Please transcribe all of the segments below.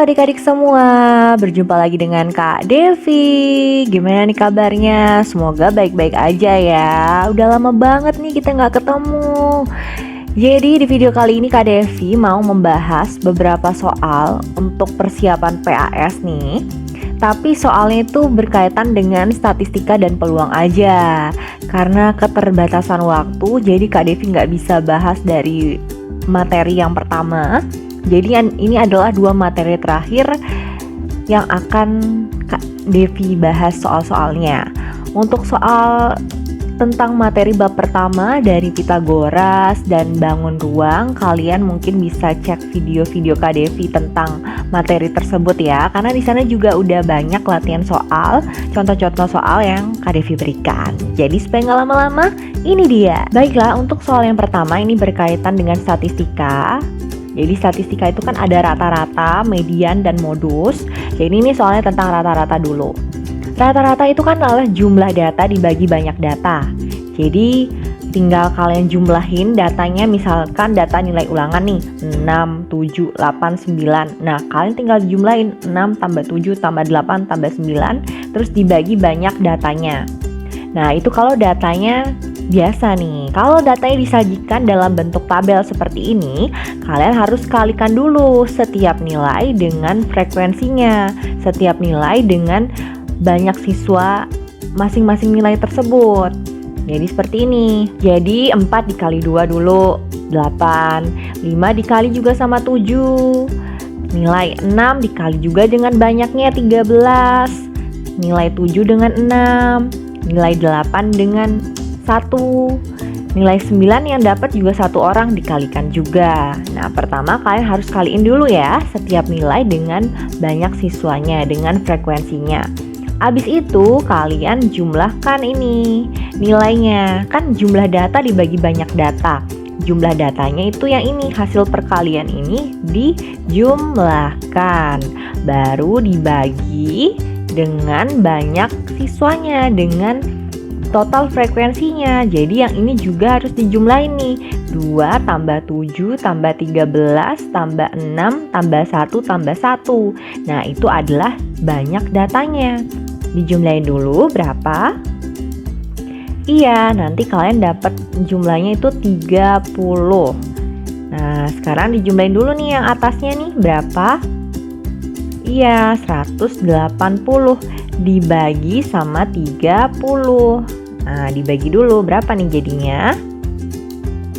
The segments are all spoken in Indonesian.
adik-adik semua, berjumpa lagi dengan Kak Devi. Gimana nih kabarnya? Semoga baik-baik aja ya. Udah lama banget nih kita nggak ketemu. Jadi di video kali ini Kak Devi mau membahas beberapa soal untuk persiapan PAS nih. Tapi soalnya itu berkaitan dengan statistika dan peluang aja. Karena keterbatasan waktu, jadi Kak Devi nggak bisa bahas dari materi yang pertama. Jadi ini adalah dua materi terakhir yang akan Kak Devi bahas soal-soalnya. Untuk soal tentang materi bab pertama dari Pitagoras dan bangun ruang, kalian mungkin bisa cek video-video Kak Devi tentang materi tersebut ya. Karena di sana juga udah banyak latihan soal, contoh-contoh soal yang Kak Devi berikan. Jadi supaya nggak lama-lama, ini dia. Baiklah, untuk soal yang pertama ini berkaitan dengan statistika. Jadi statistika itu kan ada rata-rata, median, dan modus. Jadi ini soalnya tentang rata-rata dulu. Rata-rata itu kan adalah jumlah data dibagi banyak data. Jadi tinggal kalian jumlahin datanya, misalkan data nilai ulangan nih 6, 7, 8, 9. Nah kalian tinggal jumlahin 6 tambah 7 tambah 8 tambah 9, terus dibagi banyak datanya. Nah itu kalau datanya biasa nih. Kalau datanya disajikan dalam bentuk tabel seperti ini, kalian harus kalikan dulu setiap nilai dengan frekuensinya, setiap nilai dengan banyak siswa masing-masing nilai tersebut. Jadi seperti ini. Jadi 4 dikali 2 dulu 8, 5 dikali juga sama 7, nilai 6 dikali juga dengan banyaknya 13, nilai 7 dengan 6, nilai 8 dengan 1, nilai 9 yang dapat juga satu orang dikalikan juga. Nah pertama kalian harus kaliin dulu ya setiap nilai dengan banyak siswanya, dengan frekuensinya. Abis itu kalian jumlahkan ini nilainya. Kan jumlah data dibagi banyak data, jumlah datanya itu yang ini, hasil perkalian ini dijumlahkan, baru dibagi dengan banyak siswanya, dengan total frekuensinya. Jadi yang ini juga harus dijumlahin nih. 2 tambah 7 tambah 13 tambah 6 tambah 1 tambah 1. Nah itu adalah banyak datanya. Dijumlahin dulu berapa? Iya, nanti kalian dapat jumlahnya itu 30. Nah sekarang dijumlahin dulu nih yang atasnya nih berapa? Iya, 180 dibagi sama 30. Nah, dibagi dulu berapa nih jadinya?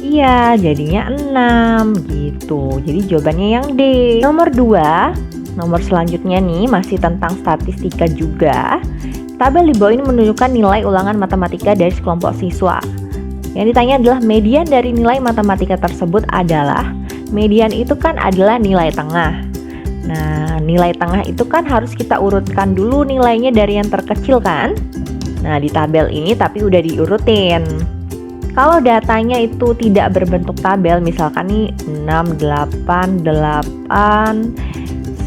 Iya, jadinya 6 gitu. Jadi jawabannya yang D. Nomor 2, nomor selanjutnya nih masih tentang statistika juga. Tabel di bawah ini menunjukkan nilai ulangan matematika dari sekelompok siswa. Yang ditanya adalah median dari nilai matematika tersebut adalah, median itu kan adalah nilai tengah. Nah, nilai tengah itu kan harus kita urutkan dulu nilainya dari yang terkecil kan? Nah, di tabel ini tapi udah diurutin. Kalau datanya itu tidak berbentuk tabel, misalkan nih 6, 8, 8,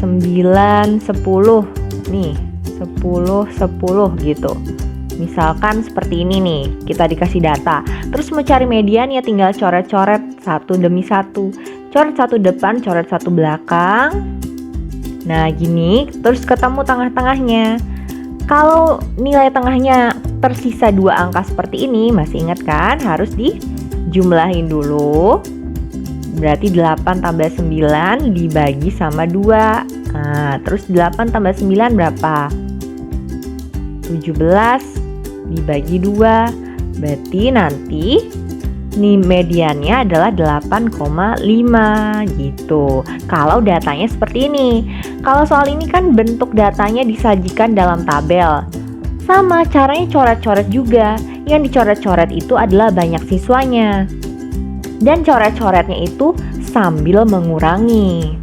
9, 10. Nih, 10, 10 gitu. Misalkan seperti ini nih, kita dikasih data. Terus mau cari median ya tinggal coret-coret satu demi satu. Coret satu depan, coret satu belakang. Nah gini, terus ketemu tengah-tengahnya. Kalau nilai tengahnya tersisa 2 angka seperti ini, masih ingat kan? Harus dijumlahin dulu. Berarti 8 tambah 9 dibagi sama 2. Nah, terus 8 tambah 9 berapa? 17 dibagi 2. Berarti nanti nih mediannya adalah 8,5 gitu. Kalau datanya seperti ini. Kalau soal ini kan bentuk datanya disajikan dalam tabel. Sama caranya coret-coret juga. Yang dicoret-coret itu adalah banyak siswanya. Dan coret-coretnya itu sambil mengurangi.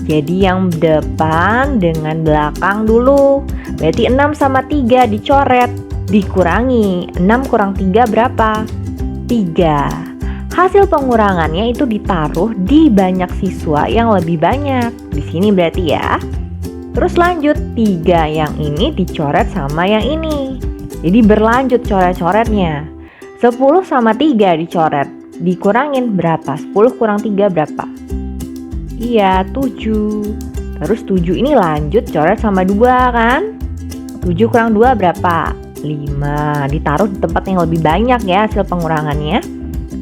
Jadi yang depan dengan belakang dulu. Berarti 6 sama 3 dicoret, dikurangi. 6 kurang 3 berapa? 3. Hasil pengurangannya itu ditaruh di banyak siswa yang lebih banyak. Di sini berarti ya. Terus lanjut, 3 yang ini dicoret sama yang ini. Jadi berlanjut coret-coretnya. 10 sama 3 dicoret, dikurangin berapa? 10 kurang 3 berapa? Iya, 7. Terus 7 ini lanjut coret sama 2 kan. 7 kurang 2 berapa? 5. Ditaruh di tempat yang lebih banyak ya hasil pengurangannya.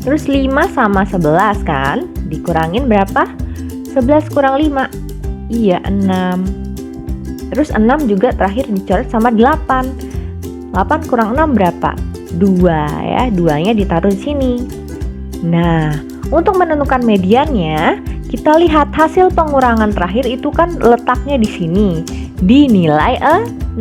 Terus 5 sama 11 kan. Dikurangin berapa? 11 kurang 5. Iya 6. Terus 6 juga terakhir dicoret sama 8. 8 kurang 6 berapa? 2 ya. 2-nya ditaruh di sini. Nah, untuk menentukan mediannya, kita lihat hasil pengurangan terakhir itu kan letaknya di sini. Di nilai 6.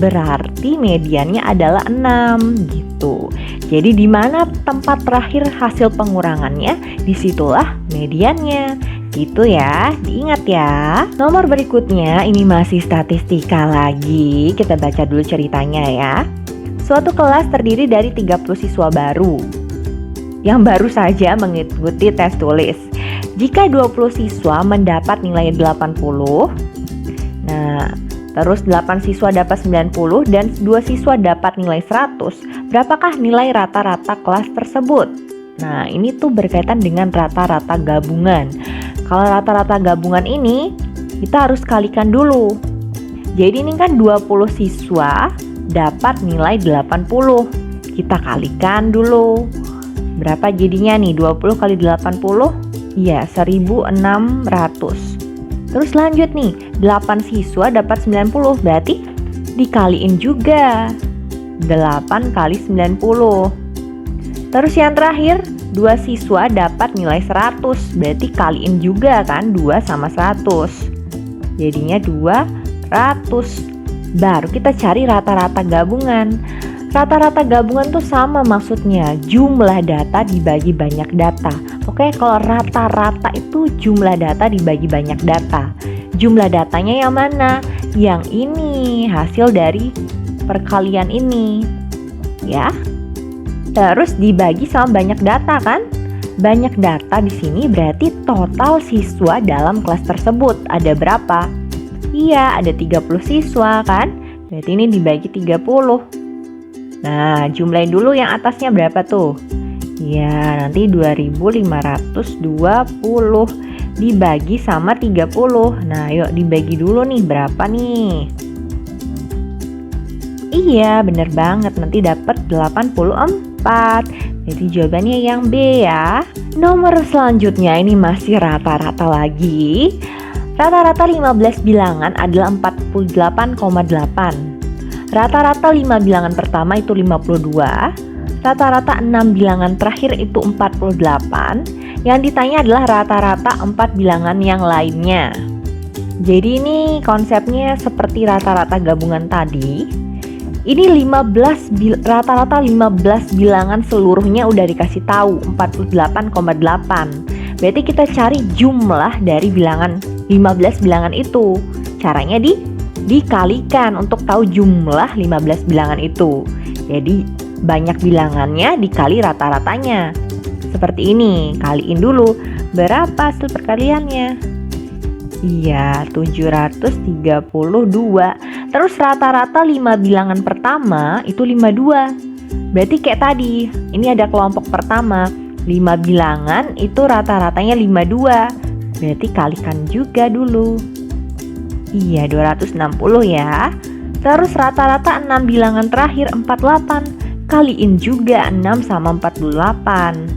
Berarti mediannya adalah 6 gitu. Jadi di mana tempat terakhir hasil pengurangannya, disitulah mediannya. Gitu ya, diingat ya. Nomor berikutnya ini masih statistika lagi. Kita baca dulu ceritanya ya. Suatu kelas terdiri dari 30 siswa baru yang baru saja mengikuti tes tulis. Jika 20 siswa mendapat nilai 80, nah terus 8 siswa dapat 90 dan 2 siswa dapat nilai 100, berapakah nilai rata-rata kelas tersebut? Nah ini tuh berkaitan dengan rata-rata gabungan. Kalau rata-rata gabungan ini kita harus kalikan dulu. Jadi ini kan 20 siswa dapat nilai 80. Kita kalikan dulu. Berapa jadinya nih? 20 kali 80? Iya, 1600. Terus lanjut nih, 8 siswa dapat 90, berarti dikaliin juga. 8 kali 90. Terus yang terakhir, 2 siswa dapat nilai 100, berarti kaliin juga kan 2 sama 100. Jadinya 200. Baru kita cari rata-rata gabungan. Rata-rata gabungan tuh sama maksudnya, jumlah data dibagi banyak data. Oke, kalau rata-rata itu jumlah data dibagi banyak data. Jumlah datanya yang mana? Yang ini, hasil dari perkalian ini. Ya. Terus dibagi sama banyak data kan? Banyak data di sini berarti total siswa dalam kelas tersebut ada berapa? Iya, ada 30 siswa kan? Berarti ini dibagi 30. Nah, jumlahin dulu yang atasnya berapa tuh? Ya, nanti 2520 dibagi sama 30. Nah, yuk dibagi dulu nih, berapa nih? Iya, bener banget, nanti dapat 84. Jadi jawabannya yang B ya. Nomor selanjutnya ini masih rata-rata lagi. Rata-rata 15 bilangan adalah 48,8. Rata-rata 5 bilangan pertama itu 52, rata-rata 6 bilangan terakhir itu 48. Yang ditanya adalah rata-rata 4 bilangan yang lainnya. Jadi ini konsepnya seperti rata-rata gabungan tadi. Ini rata-rata 15 bilangan seluruhnya udah dikasih tahu 48,8. Berarti kita cari jumlah dari bilangan 15 bilangan itu. Caranya dikalikan untuk tahu jumlah 15 bilangan itu. Jadi banyak bilangannya dikali rata-ratanya. Seperti ini, kaliin dulu. Berapa hasil perkaliannya? Iya, 732. Terus rata-rata 5 bilangan pertama itu 52. Berarti kayak tadi, ini ada kelompok pertama 5 bilangan itu rata-ratanya 52. Berarti kalikan juga dulu. Iya, 260 ya. Terus rata-rata 6 bilangan terakhir 48. Kaliin juga 6 sama 48.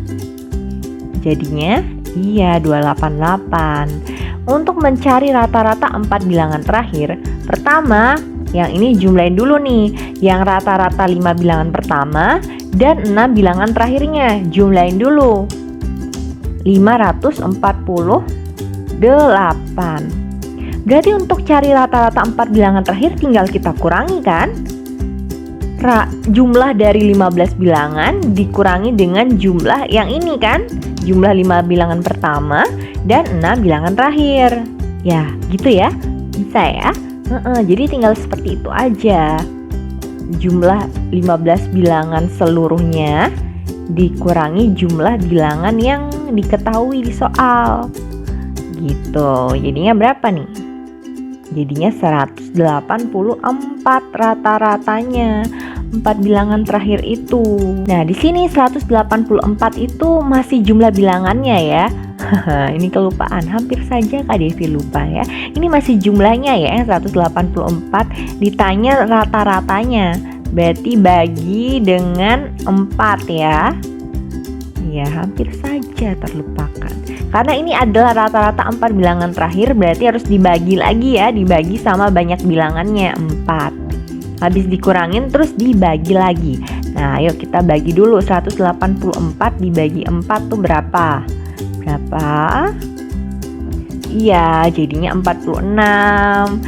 Jadinya iya 288. Untuk mencari rata-rata 4 bilangan terakhir, pertama yang ini jumlahin dulu nih. Yang rata-rata 5 bilangan pertama dan 6 bilangan terakhirnya. Jumlahin dulu. 548. Berarti untuk cari rata-rata 4 bilangan terakhir tinggal kita kurangi kan? Jumlah dari 15 bilangan dikurangi dengan jumlah yang ini kan? Jumlah 5 bilangan pertama dan 6 bilangan terakhir. Ya, gitu ya? Bisa ya? Jadi tinggal seperti itu aja. Jumlah 15 bilangan seluruhnya dikurangi jumlah bilangan yang diketahui di soal. Gitu. Jadinya berapa nih? Jadinya 184 rata-ratanya. 4 bilangan terakhir itu. Nah, di sini 184 itu masih jumlah bilangannya ya. Ini kelupaan, hampir saja Kak Devi lupa ya. Ini masih jumlahnya ya, yang 184. Ditanya rata-ratanya, berarti bagi dengan 4 ya. Ya, hampir saja terlupakan. Karena ini adalah rata-rata 4 bilangan terakhir, berarti harus dibagi lagi ya, dibagi sama banyak bilangannya 4. Habis dikurangin terus dibagi lagi. Nah, ayo kita bagi dulu. 184 dibagi 4 tuh berapa? Iya, jadinya 46.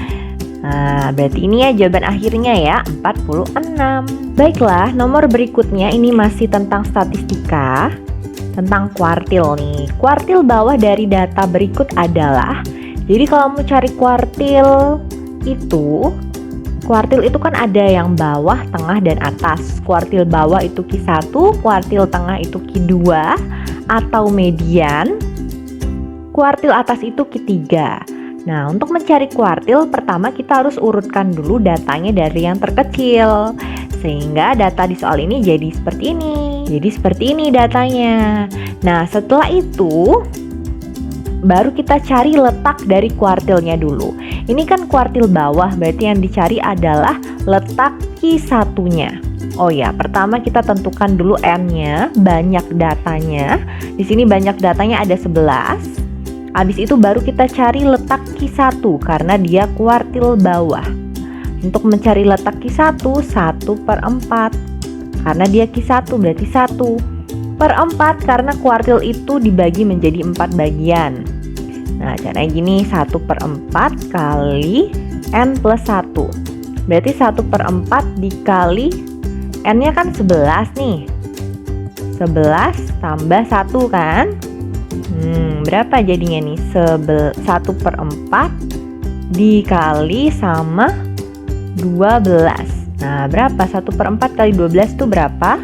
Nah, berarti ini ya jawaban akhirnya ya, 46. Baiklah, nomor berikutnya ini masih tentang statistika, tentang kuartil nih. Kuartil bawah dari data berikut adalah, jadi kalau mau cari kuartil itu kan ada yang bawah, tengah, dan atas. Kuartil bawah itu Q1, kuartil tengah itu Q2 atau median, kuartil atas itu Q3. Nah, untuk mencari kuartil, pertama kita harus urutkan dulu datanya dari yang terkecil. Sehingga data di soal ini jadi seperti ini. Jadi seperti ini datanya. Nah, setelah itu baru kita cari letak dari kuartilnya dulu. Ini kan kuartil bawah, berarti yang dicari adalah letak Q1-nya. Oh ya, pertama kita tentukan dulu N-nya, banyak datanya. Di sini banyak datanya ada 11. Habis itu baru kita cari letak Q1 karena dia kuartil bawah. Untuk mencari letak Q1, 1/4. Karena dia Q1 berarti 1/4 karena kuartil itu dibagi menjadi 4 bagian. Nah, caranya gini, 1/4 kali N plus 1. Berarti 1/4 dikali N-nya kan 11 nih. 11 tambah 1 kan? Berapa jadinya nih? 1/4 dikali sama 12. Nah, berapa? 1/4 kali 12 itu berapa?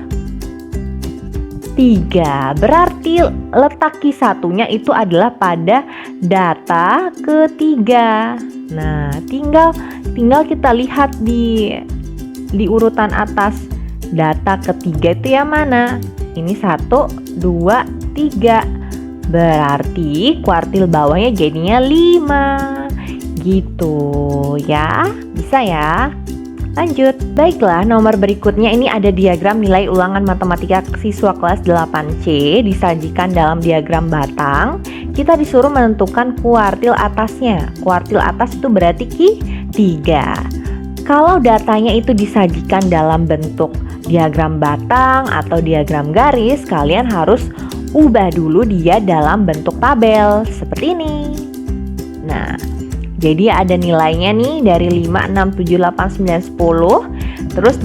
3. Berarti letak Q1-nya itu adalah pada data ketiga. Nah, tinggal kita lihat di urutan atas. Data ketiga itu yang mana? Ini 1, 2, 3. Berarti kuartil bawahnya jadinya 5. Gitu ya. Bisa ya? Lanjut. Baiklah, nomor berikutnya ini ada diagram nilai ulangan matematika siswa kelas 8C disajikan dalam diagram batang. Kita disuruh menentukan kuartil atasnya. Kuartil atas itu berarti Q3. Kalau datanya itu disajikan dalam bentuk diagram batang atau diagram garis, kalian harus ubah dulu dia dalam bentuk tabel seperti ini. Nah, jadi ada nilainya nih dari 5, 6, 7, 8, 9, 10. Terus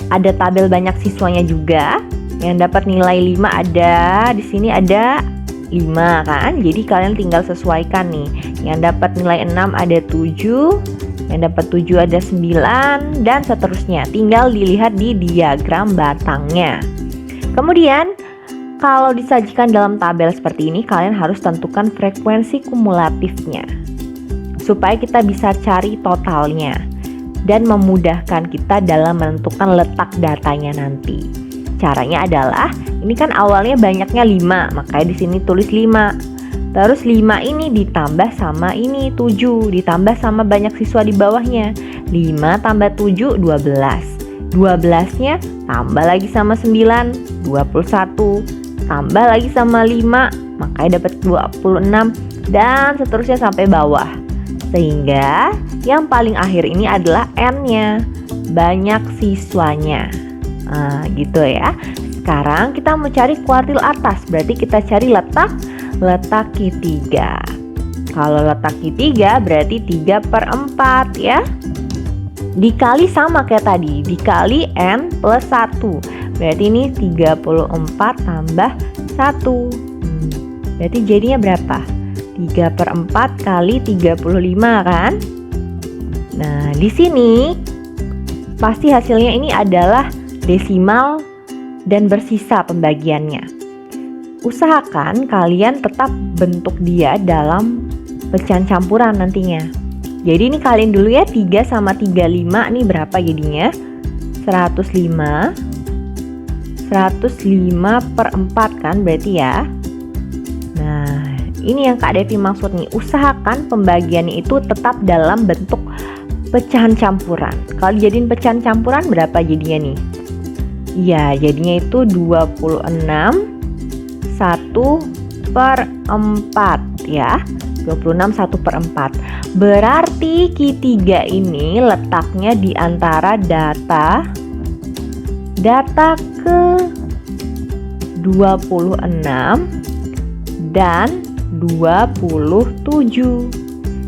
ada tabel banyak siswanya juga. Yang dapat nilai 5 ada di sini ada 5 kan. Jadi kalian tinggal sesuaikan nih. Yang dapat nilai 6 ada 7, yang dapat 7 ada 9 dan seterusnya. Tinggal dilihat di diagram batangnya. Kemudian kalau disajikan dalam tabel seperti ini, kalian harus tentukan frekuensi kumulatifnya supaya kita bisa cari totalnya dan memudahkan kita dalam menentukan letak datanya nanti. Caranya adalah, ini kan awalnya banyaknya 5, makanya di sini tulis 5. Terus 5 ini ditambah sama ini 7, ditambah sama banyak siswa di bawahnya. 5 tambah 7, 12. 12-nya tambah lagi sama 9, 21. Tambah lagi sama 5, makanya dapat 26 dan seterusnya sampai bawah. Sehingga yang paling akhir ini adalah N-nya, banyak siswanya. Nah, gitu ya. Sekarang kita mau cari kuartil atas, berarti kita cari letak Q3. Kalau letak Q3 berarti 3/4 ya. Dikali sama kayak tadi, dikali N plus 1. Berarti ini 34 tambah 1. Berarti jadinya berapa? 3/4 kali 35 kan? Nah, di sini pasti hasilnya ini adalah desimal dan bersisa pembagiannya. Usahakan kalian tetap bentuk dia dalam pecahan campuran nantinya. Jadi ini kalian dulu ya, 3 sama 35 nih berapa jadinya? 105 105/4 kan berarti ya. Nah, Ini yang Kak Devi maksud nih, usahakan pembagiannya itu tetap dalam bentuk pecahan campuran. Kalau dijadiin pecahan campuran berapa jadinya nih? Iya, jadinya itu 26 1/4 ya. 26 1/4. Berarti Q3 ini letaknya di antara data ke 26 dan 27.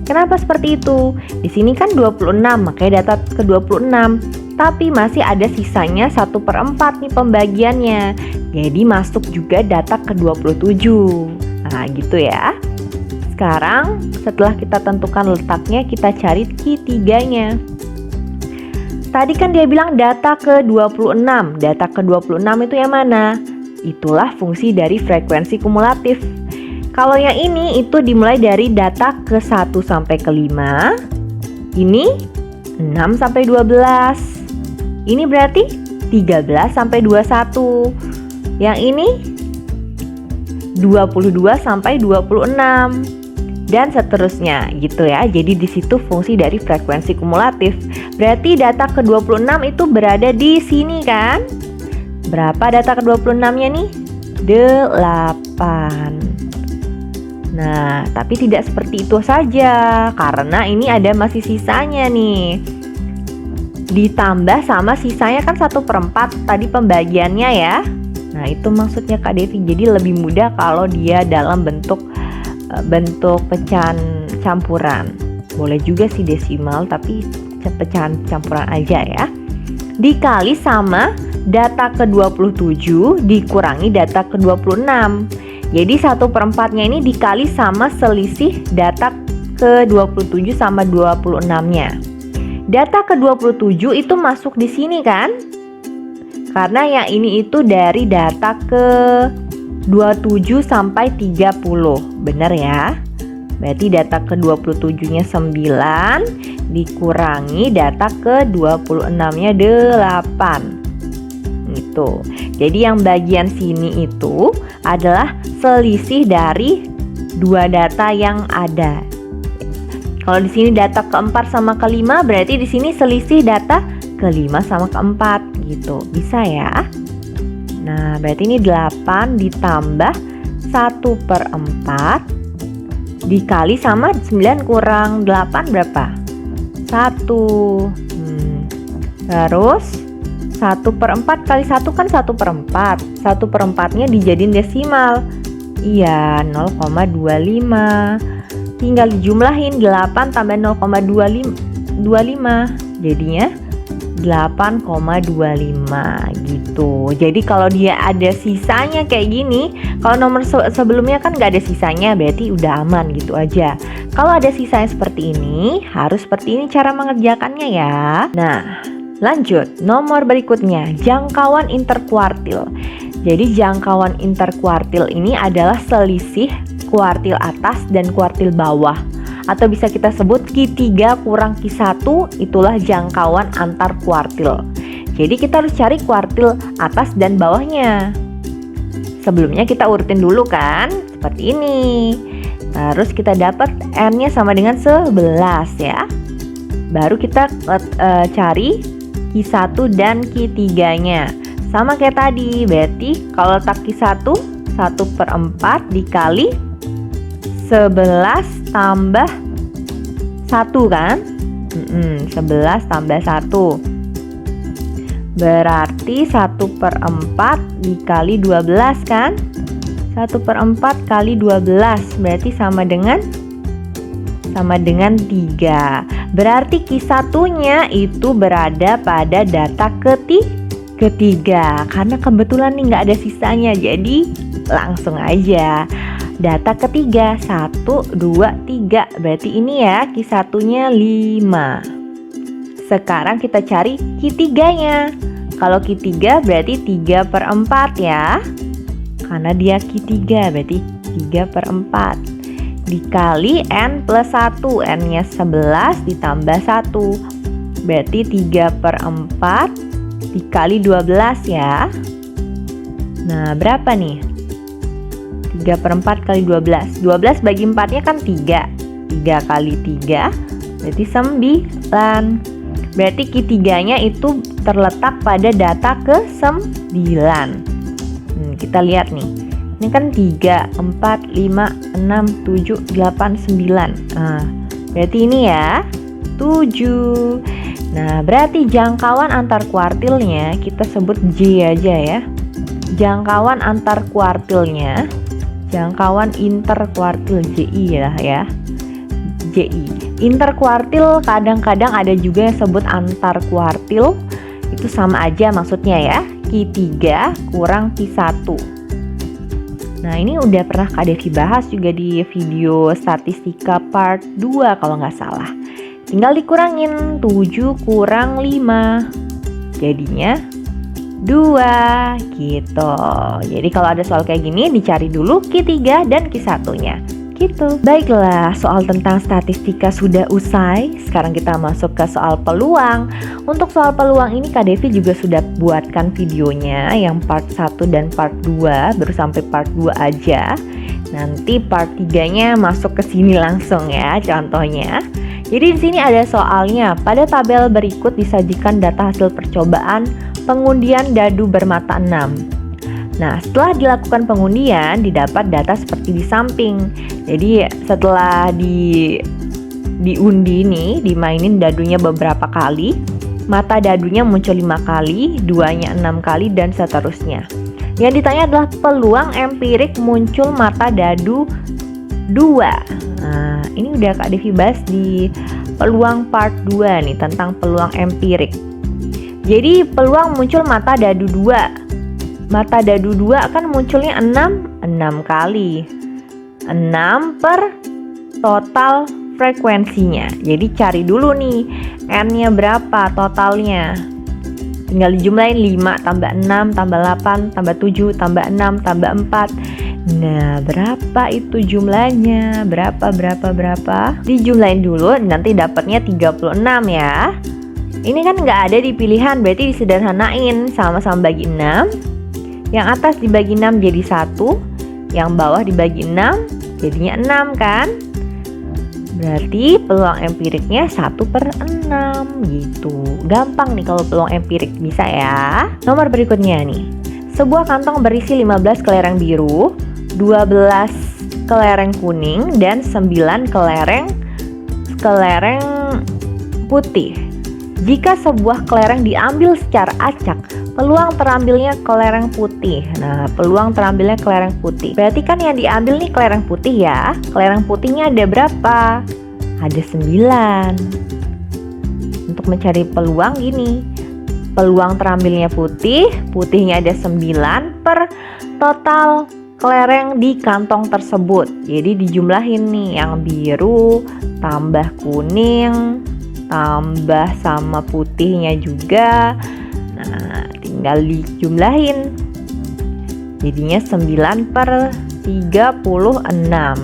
Kenapa seperti itu? Di sini kan 26, makanya data ke 26. Tapi masih ada sisanya 1/4 nih pembagiannya. Jadi masuk juga data ke 27. Nah, gitu ya. Sekarang setelah kita tentukan letaknya, kita cari Q3-nya. Tadi kan dia bilang data ke 26. Data ke 26 itu yang mana? Itulah fungsi dari frekuensi kumulatif. Kalau yang ini itu dimulai dari data ke 1 sampai ke 5. Ini 6 sampai 12. Ini berarti 13 sampai 21. Yang ini 22 sampai 26. Dan seterusnya gitu ya. Jadi di situ fungsi dari frekuensi kumulatif. Berarti data ke 26 itu berada di sini kan? Berapa data ke 26-nya nih? 8. Nah, tapi tidak seperti itu saja, karena ini ada masih sisanya nih. Ditambah sama sisanya kan 1/4 tadi pembagiannya ya. Nah, itu maksudnya Kak Devi. Jadi lebih mudah kalau dia dalam bentuk pecahan campuran. Boleh juga sih desimal, tapi pecahan campuran aja ya. Dikali sama data ke 27 dikurangi data ke 26. Jadi 1/4-nya ini dikali sama selisih data ke 27 sama 26-nya. Data ke 27 itu masuk di sini kan? Karena yang ini itu dari data ke 27 sampai 30. Benar ya? Berarti data ke 27-nya 9 dikurangi data ke 26-nya 8. Gitu. Jadi yang bagian sini itu adalah selisih dari dua data yang ada. Kalau di sini data ke-4 sama ke-5, berarti di sini selisih data ke-5 sama ke-4 gitu. Bisa ya? Nah, berarti ini 8 ditambah 1/4 dikali sama 9 kurang 8 berapa? 1. Terus 1/4 kali 1 kan 1/4. 1/4-nya dijadiin desimal. Iya, 0,25. Tinggal dijumlahin 8 tambah 0,25. Jadinya 8,25 gitu. Jadi kalau dia ada sisanya kayak gini, kalau nomor sebelumnya kan nggak ada sisanya, berarti udah aman gitu aja. Kalau ada sisanya seperti ini, harus seperti ini cara mengerjakannya ya. Nah, lanjut, nomor berikutnya, jangkauan interkuartil. Jadi jangkauan interkuartil ini adalah selisih kuartil atas dan kuartil bawah. Atau bisa kita sebut Q3 kurang Q1, itulah jangkauan antar kuartil. Jadi kita harus cari kuartil atas dan bawahnya. Sebelumnya kita urutin dulu kan, seperti ini. Terus kita dapat N-nya sama dengan 11 ya. Baru kita cari Q1 dan Q3-nya. Sama kayak tadi, berarti kalau letak Q1 1/4 dikali 11 tambah 1 kan? 11 tambah 1 berarti 1/4 dikali 12 kan? 1/4 kali 12 berarti sama dengan 3. Berarti Q1-nya itu berada pada data ketiga. Karena kebetulan nih nggak ada sisanya, jadi langsung aja. Data ketiga 1, 2, 3. Berarti ini ya Q1-nya 5. Sekarang kita cari Q3-nya. Kalau Q3 berarti 3/4 ya. Karena dia Q3 berarti 3/4 dikali N plus 1. N-nya 11 ditambah 1 berarti 3/4 dikali 12 ya. Nah, berapa nih? 3/4 kali 12. 12 bagi 4-nya kan 3. 3 kali 3 berarti 9. Berarti Q3-nya itu terletak pada data ke-9. Kita lihat nih. Ini kan 3, 4, 5, 6, 7, 8, 9. Berarti ini ya 7. Nah, berarti jangkauan antar kuartilnya kita sebut J aja ya. Jangkauan antar kuartilnya, jangkauan interkuartil JI ya. JI. Interkuartil kadang-kadang ada juga yang sebut antar kuartil. Itu sama aja maksudnya ya. Q3 kurang Q1. Nah, ini udah pernah Kak Devi bahas juga di video statistika part 2 kalau nggak salah. Tinggal dikurangin 7 kurang 5. Jadinya 2 gitu. Jadi kalau ada soal kayak gini dicari dulu Q3 dan Q1-nya. Gitu. Baiklah, soal tentang statistika sudah usai. Sekarang kita masuk ke soal peluang. Untuk soal peluang ini Kak Devi juga sudah buatkan videonya yang part 1 dan part 2, baru sampai part 2 aja. Nanti part 3-nya masuk ke sini langsung ya contohnya. Jadi di sini ada soalnya. Pada tabel berikut disajikan data hasil percobaan pengundian dadu bermata 6. Nah, setelah dilakukan pengundian, didapat data seperti di samping. Jadi setelah diundi nih, dimainin dadunya beberapa kali, mata dadunya muncul 5 kali, duanya 6 kali, dan seterusnya. Yang ditanya adalah peluang empirik muncul mata dadu 2. Nah, ini udah Kak Devi bahas di peluang part 2 nih, tentang peluang empirik. Jadi peluang muncul mata dadu 2. Mata dadu 2 kan munculnya 6 kali. 6 per total frekuensinya. Jadi cari dulu nih N-nya berapa totalnya. Tinggal dijumlahin 5 tambah 6 tambah 8 tambah 7 tambah 6 tambah 4. Nah, berapa itu jumlahnya? Berapa? Dijumlahin dulu, nanti dapatnya 36 ya. Ini kan nggak ada di pilihan, berarti disederhanain. Sama-sama bagi 6. Yang atas dibagi 6 jadi 1, yang bawah dibagi 6 jadinya 6 kan. Berarti peluang empiriknya 1/6 gitu. Gampang nih kalau peluang empirik, bisa ya. Nomor berikutnya nih. Sebuah kantong berisi 15 kelereng biru, 12 kelereng kuning, dan 9 kelereng putih. Jika sebuah kelereng diambil secara acak, peluang terambilnya kelereng putih. Nah, peluang terambilnya kelereng putih. Berarti kan yang diambil nih kelereng putih ya. Kelereng putihnya ada berapa? Ada 9. Untuk mencari peluang gini. Peluang terambilnya putih, putihnya ada 9 per total kelereng di kantong tersebut. Jadi dijumlahin nih, yang biru tambah kuning tambah sama putihnya juga. Nah, tinggal dijumlahin. Jadinya 9/36.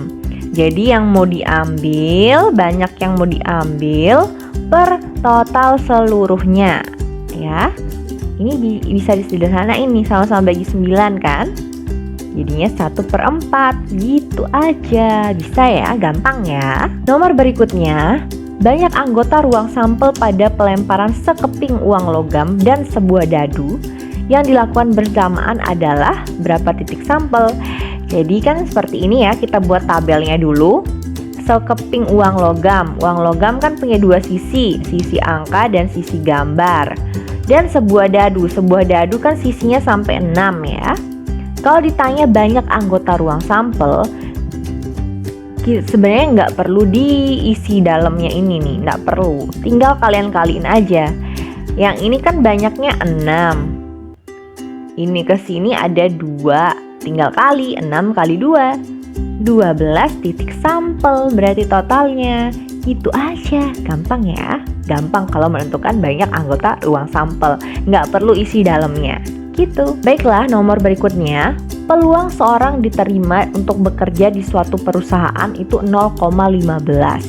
Jadi yang mau diambil, banyak yang mau diambil per total seluruhnya ya. Ini bisa disederhanain nih, sama-sama bagi 9 kan. Jadinya 1/4 gitu aja. Bisa ya, gampang ya. Nomor berikutnya, banyak anggota ruang sampel pada pelemparan sekeping uang logam dan sebuah dadu. Yang dilakukan bersamaan adalah berapa titik sampel. Jadi kan seperti ini ya, kita buat tabelnya dulu. Sekeping uang logam. Uang logam kan punya dua sisi angka dan sisi gambar. Dan sebuah dadu kan sisinya sampai 6 ya. Kalau ditanya banyak anggota ruang sampel, sebenarnya nggak perlu diisi dalamnya ini nih, nggak perlu. Tinggal kalian kaliin aja. Yang ini kan banyaknya 6. Ini ke sini ada 2. Tinggal kali 6 kali 2. 12 titik sampel berarti totalnya. Itu aja, gampang ya. Gampang kalau menentukan banyak anggota ruang sampel, nggak perlu isi dalamnya. Gitu. Baiklah, nomor berikutnya. Peluang seorang diterima untuk bekerja di suatu perusahaan itu 0,15.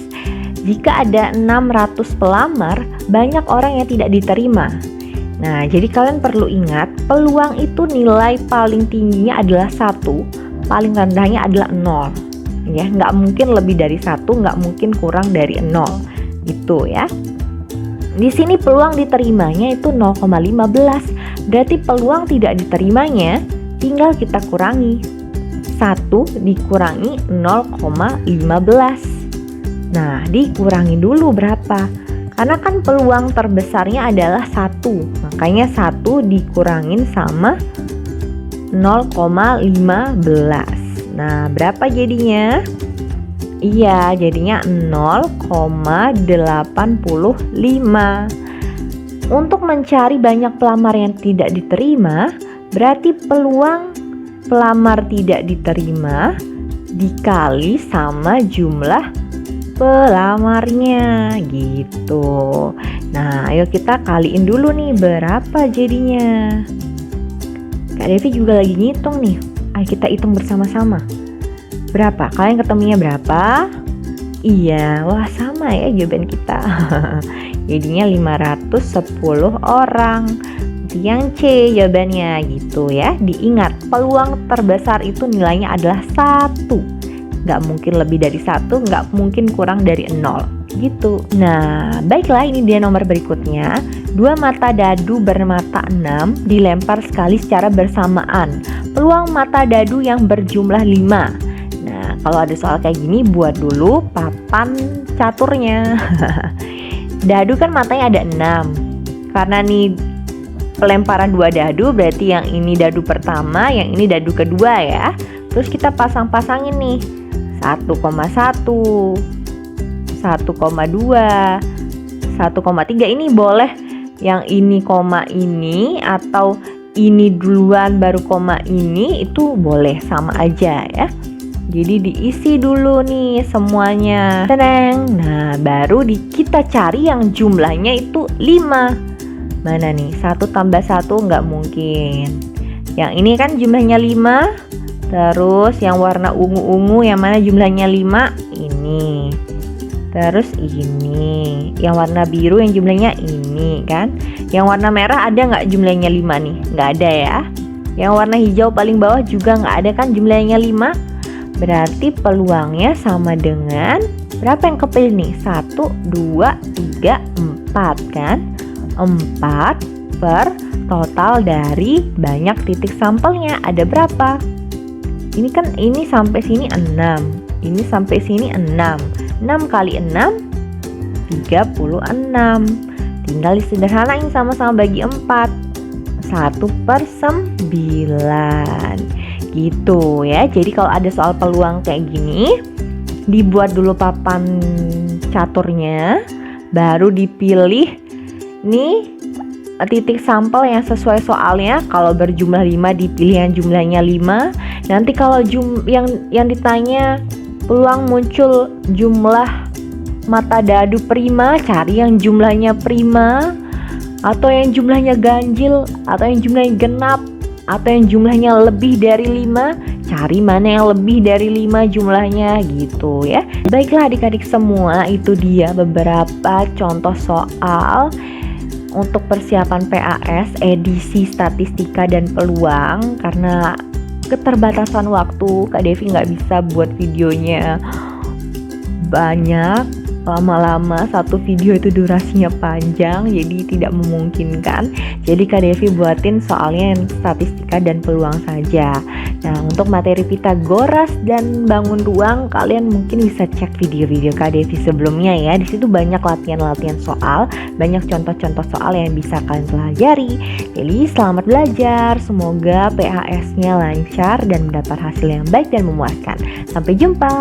Jika ada 600 pelamar, banyak orang yang tidak diterima. Nah, jadi kalian perlu ingat, peluang itu nilai paling tingginya adalah 1 paling rendahnya adalah 0 ya, nggak mungkin lebih dari 1, nggak mungkin kurang dari 0 gitu ya. Di sini peluang diterimanya itu 0,15, berarti peluang tidak diterimanya tinggal kita kurangi 1 dikurangi 0,15. Nah, dikurangi dulu berapa? Karena kan peluang terbesarnya adalah 1, makanya 1 dikurangin sama 0,15. Nah, berapa jadinya? Iya, jadinya 0,85. Untuk mencari banyak pelamar yang tidak diterima, berarti peluang pelamar tidak diterima dikali sama jumlah pelamarnya gitu. Nah, ayo kita kaliin dulu nih berapa jadinya. Kak Devi juga lagi ngitung nih. Ayo kita hitung bersama-sama. Berapa? Kalian ketemunya berapa? Iya, wah sama ya jawaban kita. Jadinya 510 orang. Yang C jawabannya gitu ya. Diingat, peluang terbesar itu nilainya adalah 1. Nggak mungkin lebih dari 1, nggak mungkin kurang dari 0 gitu. Nah, baiklah, ini dia nomor berikutnya. 2 mata dadu bermata 6 dilempar sekali secara bersamaan. Peluang mata dadu yang berjumlah 5. Nah, kalau ada soal kayak gini, buat dulu papan caturnya. Dadu kan matanya ada 6. Karena nih pelemparan 2 dadu, berarti yang ini dadu pertama, yang ini dadu kedua ya. Terus kita pasang-pasangin nih 1,1, 1,2, 1,3. Ini boleh yang ini koma ini, atau ini duluan baru koma ini, itu boleh sama aja ya. Jadi diisi dulu nih semuanya. Tenang. Nah, baru kita cari yang jumlahnya itu 5. Mana nih? 1 tambah 1 nggak mungkin. Yang ini kan jumlahnya 5. Terus yang warna ungu-ungu yang mana jumlahnya 5? Ini. Terus ini. Yang warna biru yang jumlahnya ini kan. Yang warna merah ada nggak jumlahnya 5 nih? Nggak ada ya. Yang warna hijau paling bawah juga nggak ada kan jumlahnya 5. Berarti peluangnya sama dengan berapa yang kepilih nih? 1, 2, 3, 4 kan? 4 per total dari banyak titik sampelnya ada berapa? Ini kan ini sampai sini 6. Ini sampai sini 6. 6 kali 6 36. Tinggal disederhanain sama-sama bagi 4. 1/9 gitu ya. Jadi kalau ada soal peluang kayak gini, dibuat dulu papan caturnya, baru dipilih nih titik sampel yang sesuai soalnya. Kalau berjumlah 5 dipilih yang jumlahnya 5. Nanti kalau yang ditanya peluang muncul jumlah mata dadu prima, cari yang jumlahnya prima, atau yang jumlahnya ganjil, atau yang jumlahnya genap, atau yang jumlahnya lebih dari 5, cari mana yang lebih dari 5 jumlahnya gitu ya. Baiklah adik-adik semua, itu dia beberapa contoh soal untuk persiapan PAS edisi statistika dan peluang. Karena keterbatasan waktu, Kak Devi nggak bisa buat videonya banyak, lama-lama satu video itu durasinya panjang, jadi tidak memungkinkan. Jadi Kak Devi buatin soalnya yang statistika dan peluang saja. Nah, untuk materi Pitagoras dan bangun ruang, kalian mungkin bisa cek video-video Kak Devi sebelumnya ya. Di situ banyak latihan-latihan soal, banyak contoh-contoh soal yang bisa kalian pelajari. Jadi selamat belajar, semoga PAS-nya lancar dan mendapat hasil yang baik dan memuaskan. Sampai jumpa.